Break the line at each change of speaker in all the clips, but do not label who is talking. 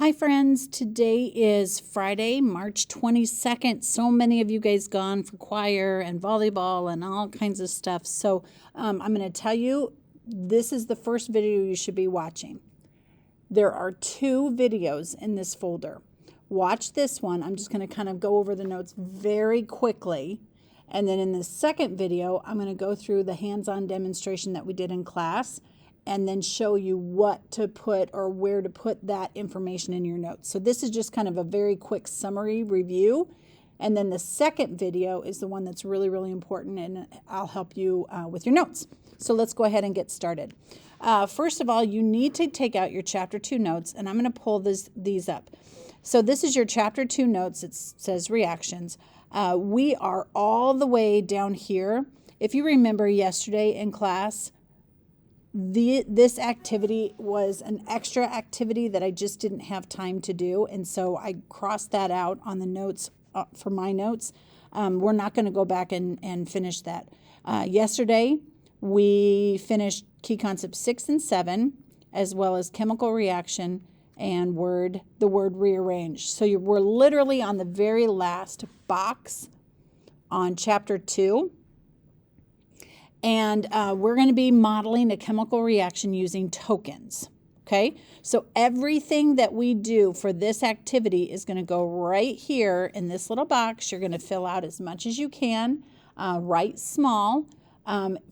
Hi friends, today is Friday, March 22nd. So many of you guys gone for choir and volleyball and all kinds of stuff. So I'm going to tell you, this is the first video you should be watching. There are 2 videos in this folder. Watch this one. I'm just going to kind of go over the notes very quickly. And then in the second video, I'm going to go through the hands-on demonstration that we did in class and then show you what to put or where to put that information in your notes. So this is just kind of a very quick summary review. And then the second video is the one that's really, really important, and I'll help you with your notes. So let's go ahead and get started. First of all, you need to take out your Chapter 2 notes, and I'm going to pull these up. So this is your Chapter 2 notes. It says reactions. We are all the way down here. If you remember yesterday in class, this activity was an extra activity that I just didn't have time to do, and so I crossed that out on the notes for my notes. We're not going to go back and finish that. Yesterday, we finished key concepts 6 and 7, as well as chemical reaction and the word rearrange. So we're literally on the very last box on Chapter 2. And we're going to be modeling a chemical reaction using tokens, okay? So everything that we do for this activity is going to go right here in this little box. You're going to fill out as much as you can, write small.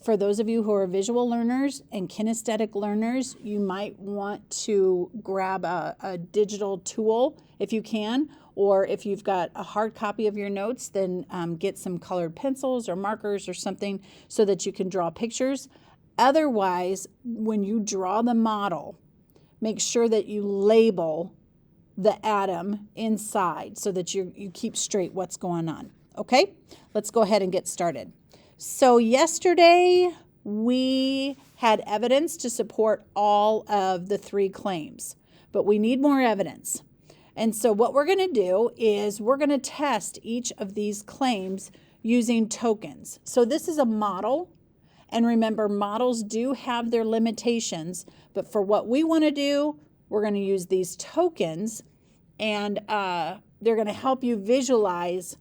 For those of you who are visual learners and kinesthetic learners, you might want to grab a digital tool if you can, or if you've got a hard copy of your notes, then get some colored pencils or markers or something so that you can draw pictures. Otherwise, when you draw the model, make sure that you label the atom inside so that you keep straight what's going on. Okay, let's go ahead and get started. So yesterday, we had evidence to support all of the 3 claims, but we need more evidence. And so what we're going to do is we're going to test each of these claims using tokens. So this is a model. And remember, models do have their limitations. But for what we want to do, we're going to use these tokens. And they're going to help you visualize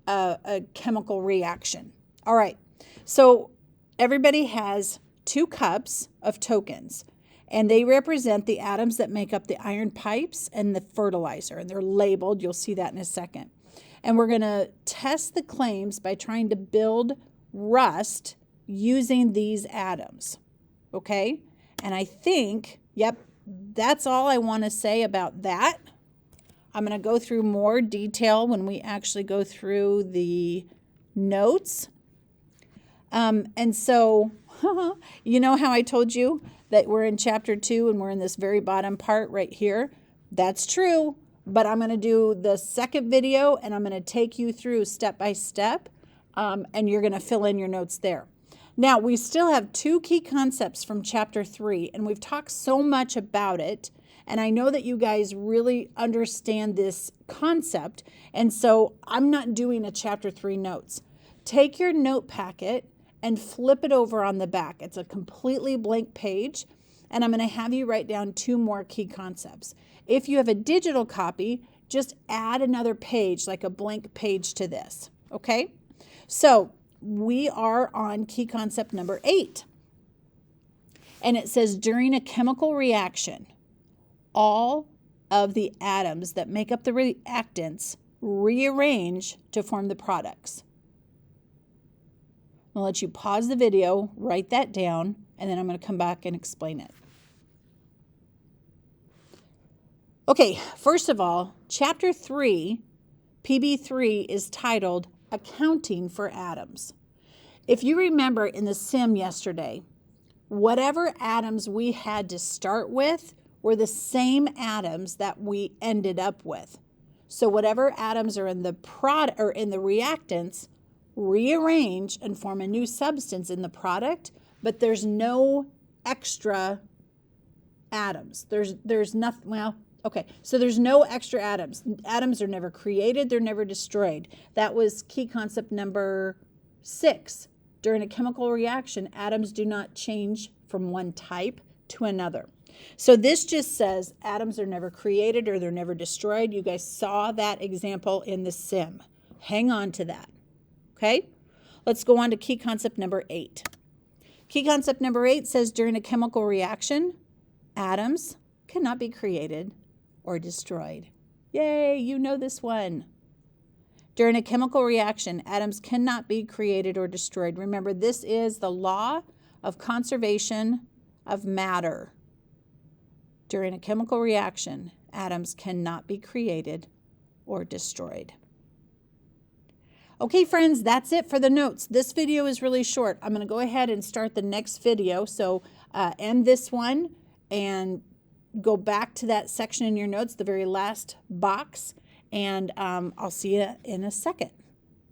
a chemical reaction. All right. So everybody has 2 cups of tokens. And they represent the atoms that make up the iron pipes and the fertilizer. And they're labeled. You'll see that in a second. And we're going to test the claims by trying to build rust using these atoms. Okay? And I think, yep, that's all I want to say about that. I'm going to go through more detail when we actually go through the notes. And so, you know how I told you that we're in Chapter 2 and we're in this very bottom part right here? That's true, but I'm going to do the second video and I'm going to take you through step by step, and you're going to fill in your notes there. Now, we still have 2 key concepts from Chapter 3, and we've talked so much about it, and I know that you guys really understand this concept, and so I'm not doing a Chapter 3 notes. Take your note packet and flip it over on the back. It's a completely blank page, and I'm going to have you write down 2 more key concepts. If you have a digital copy, just add another page, like a blank page to this, okay? So we are on key concept number 8, and it says, during a chemical reaction, all of the atoms that make up the reactants rearrange to form the products. I'll let you pause the video, write that down, and then I'm going to come back and explain it. Okay, first of all, Chapter 3, PB3, is titled Accounting for Atoms. If you remember in the sim yesterday, whatever atoms we had to start with were the same atoms that we ended up with. So whatever atoms are in the reactants rearrange and form a new substance in the product, but there's no extra atoms. There's nothing, well, okay, so there's no extra atoms. Atoms are never created, they're never destroyed. That was key concept number 6. During a chemical reaction, atoms do not change from one type to another. So this just says atoms are never created or they're never destroyed. You guys saw that example in the sim. Hang on to that. Okay? Let's go on to key concept number 8. Key concept number 8 says during a chemical reaction, atoms cannot be created or destroyed. Yay, you know this one. During a chemical reaction, atoms cannot be created or destroyed. Remember, this is the law of conservation of matter. During a chemical reaction, atoms cannot be created or destroyed. Okay, friends, that's it for the notes. This video is really short. I'm going to go ahead and start the next video. So end this one and go back to that section in your notes, the very last box, and I'll see you in a second.